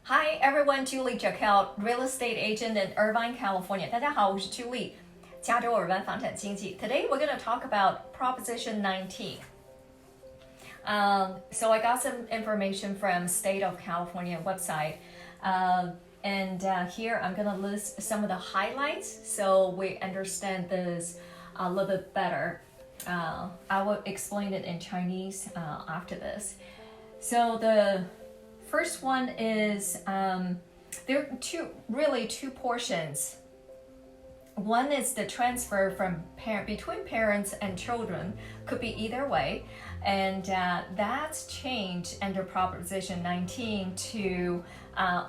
Hi everyone, Julie Jockelle, real estate agent in Irvine, California. 大家好，我是 Julie， 加州尔湾房产经纪。Today we're going to talk about Proposition 19. So I got some information from State of California website. And here I'm going to list some of the highlights so we understand this a little bit better. I will explain it in Chinese after this. So the first one is there are two portions. One is the transfer from between parents and children, could be either way, and that's changed under Proposition 19 to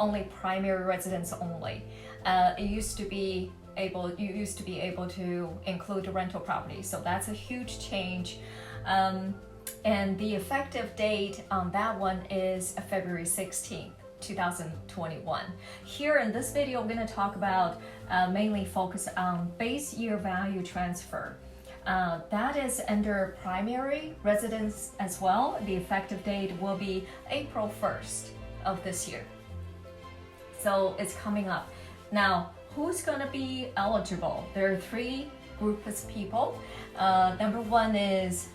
only primary residence only. You used to be able to include rental property, so that's a huge change. And the effective date on that one is February 16th, 2021. Here in this video, I'm going to talk about mainly focus on base year value transfer. That is under primary residence as well. The effective date will be April 1st of this year. So it's coming up. Now, who's going to be eligible? There are three groups of people. Number one is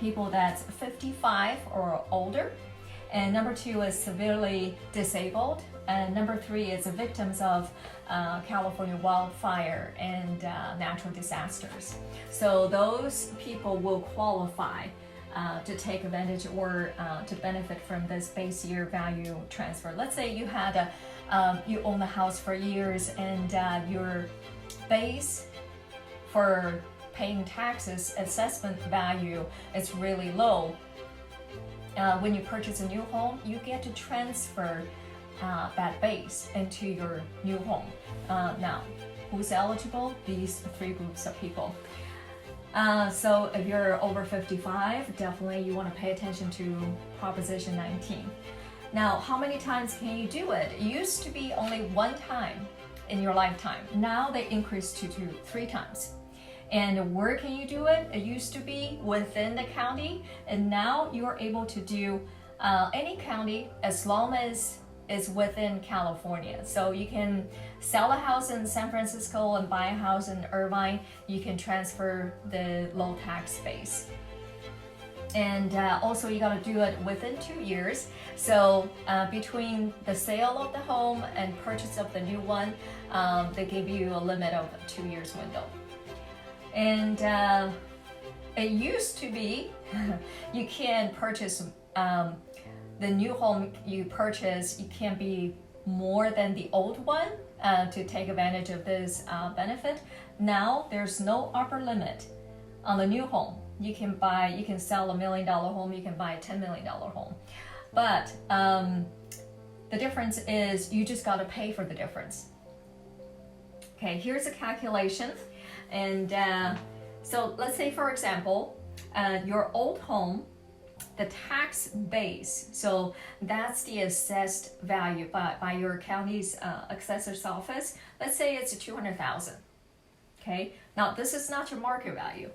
people that's 55 or older, and number two is severely disabled, and number three is victims of California wildfire and natural disasters. So those people will qualify to take advantage or to benefit from this base year value transfer. Let's say you had you own the house for years and your base for paying taxes assessment value is really low. When you purchase a new home, you get to transfer that base into your new home. Now, who's eligible? These three groups of people. So if you're over 55, definitely you want to pay attention to Proposition 19. Now, how many times can you do it? It used to be only one time in your lifetime. Now they increased to 3 times. And where can you do it? It used to be within the county, and now you are able to do any county as long as it's within California. So you can sell a house in San Francisco and buy a house in Irvine. You can transfer the low tax base. And also you got to do it within 2 years. So between the sale of the home and purchase of the new one, they give you a limit of 2 years window. And it used to be you can purchase the new home you purchase, it can be more than the old one to take advantage of this benefit. Now there's no upper limit on the new home. You can sell $1 million home, you can buy a $10 million home. But the difference is you just got to pay for the difference. Okay, here's a calculation. And so let's say, for example, your old home, the tax base, so that's the assessed value by your county's assessor's office. Let's say it's $200,000. Okay, now this is not your market value.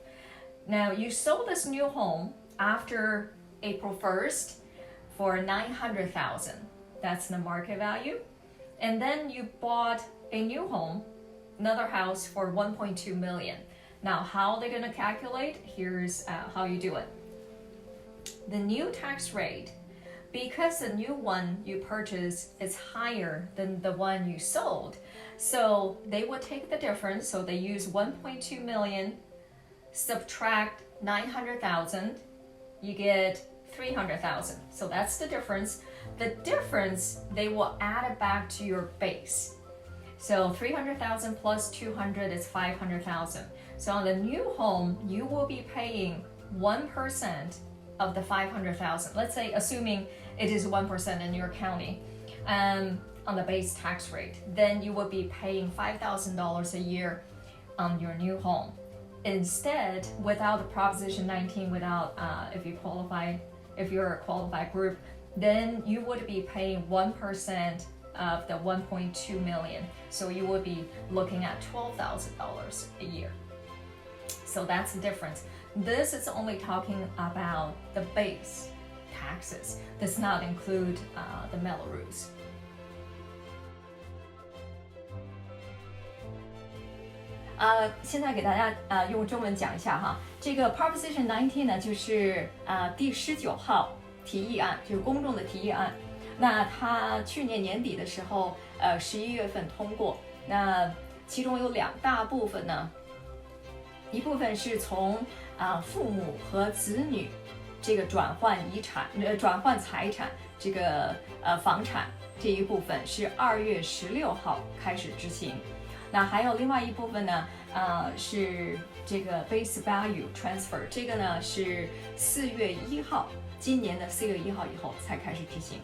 Now you sold this new home after April 1st for $900,000. That's the market value. And then you bought a new home, another house, for $1.2 million. Now, how they're going to calculate? Here's how you do it. The new tax rate, because the new one you purchased is higher than the one you sold, so they would take the difference. So they use 1.2 million, subtract 900,000, you get 300,000. So that's the difference. The difference, they will add it back to your base. So 300,000 plus 200 is 500,000. So on the new home, you will be paying 1% of the 500,000. Let's say, assuming it is 1% in your county, on the base tax rate, then you will be paying $5,000 a year on your new home. Instead, without the Proposition 19, without if you're a qualified group, then you would be paying 1% of the 1.2 million. So you would be looking at $12,000 a year. So that's the difference. This is only talking about the base taxes. Does not include the Melrose. 现在给大家用中文讲一下哈。这个 Proposition 19呢，就是第19号提议案，就是公众的提议案。那它去年年底的时候，11月份通过。那其中有2大部分呢，一部分是从父母和子女这个转换财产这个房产这一部分是2月16号开始执行。那还有另外一部分呢，是这个 base value transfer， 这个呢是4月1号，今年的4月1号以后才开始执行。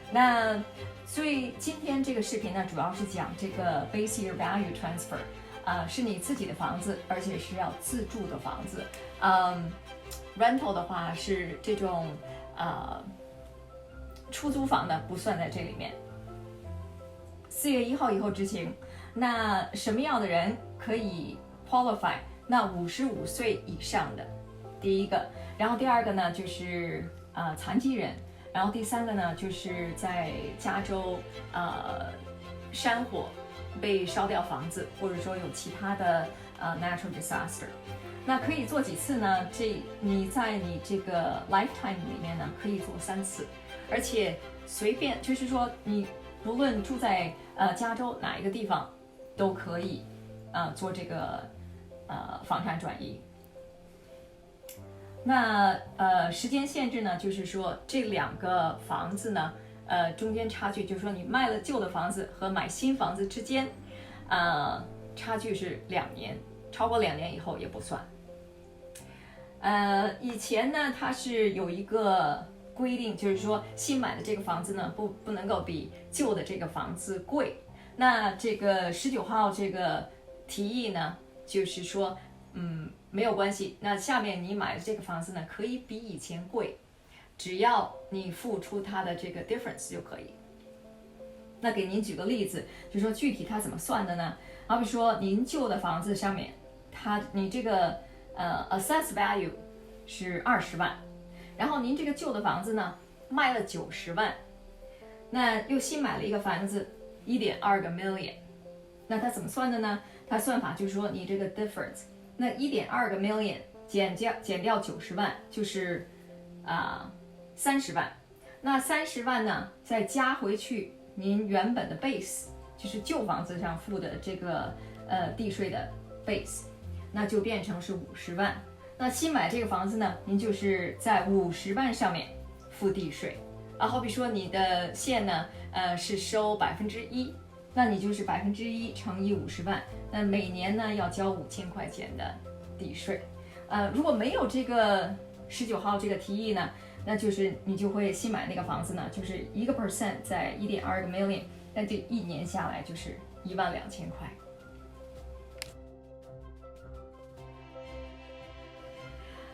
那所以今天这个视频呢，主要是讲这个 base year value transfer， 是你自己的房子，而且是要自住的房子。rental 的话是这种出租房呢，不算在这里面。4月1号以后执行。那什么样的人可以 qualify？ 那55岁以上的，第一个，然后第二个呢就是残疾人，然后第三个呢就是在加州山火被烧掉房子，或者说有其他的natural disaster。那可以做几次呢？你在你这个 lifetime 里面呢可以做3次，而且随便就是说你不论住在加州哪一个地方。都可以做这个房产转移。那时间限制呢，就是说这2个房子呢中间差距，就是说你卖了旧的房子和买新房子之间差距是2年，超过2年以后也不算。以前呢它是有一个规定，就是说新买的这个房子呢不能够比旧的这个房子贵。那这个19号这个提议呢，就是说，没有关系。那下面你买的这个房子呢，可以比以前贵，只要你付出它的这个 difference 就可以。那给您举个例子，就说具体它怎么算的呢？好比说您旧的房子上面，你这个assessed value 是20万，然后您这个旧的房子呢卖了90万，那又新买了一个房子。1.2个 million， 那它怎么算的呢？它算法就是说你这个 difference， 那1.2个 million 减掉90万就是30万，那30万呢再加回去您原本的 base， 就是旧房子上付的这个地税的 base， 那就变成是50万。那新买这个房子呢，您就是在50万上面付地税。好比说你的县呢，是收1%，那你就是1%乘以50万，那每年呢要交5000块钱的地税。如果没有这个19号这个提议呢，那就是你就会新买那个房子呢，就是1% 在1.2个 million， 那这1年下来就是12000块。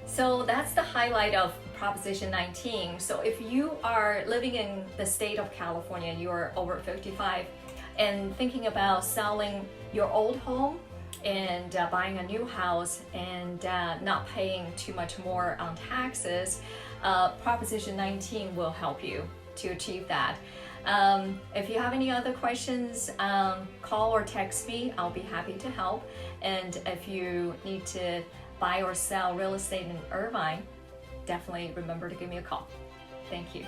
So that's the highlight of Proposition 19. So if you are living in the state of California, you are over 55 and thinking about selling your old home and buying a new house and not paying too much more on taxes, Proposition 19 will help you to achieve that. If you have any other questions, call or text me. I'll be happy to help. And if you need to buy or sell real estate in Irvine, definitely remember to give me a call. Thank you.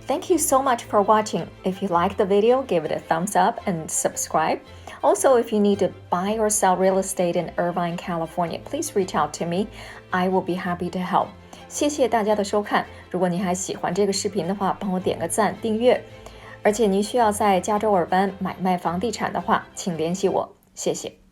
Thank you so much for watching. If you like the video, give it a thumbs up and subscribe. Also, if you need to buy or sell real estate in Irvine, California, please reach out to me. I will be happy to help. 谢谢大家的收看。如果您还喜欢这个视频的话，帮我点个赞、订阅。而且您需要在加州尔湾买卖房地产的话，请联系我。谢谢。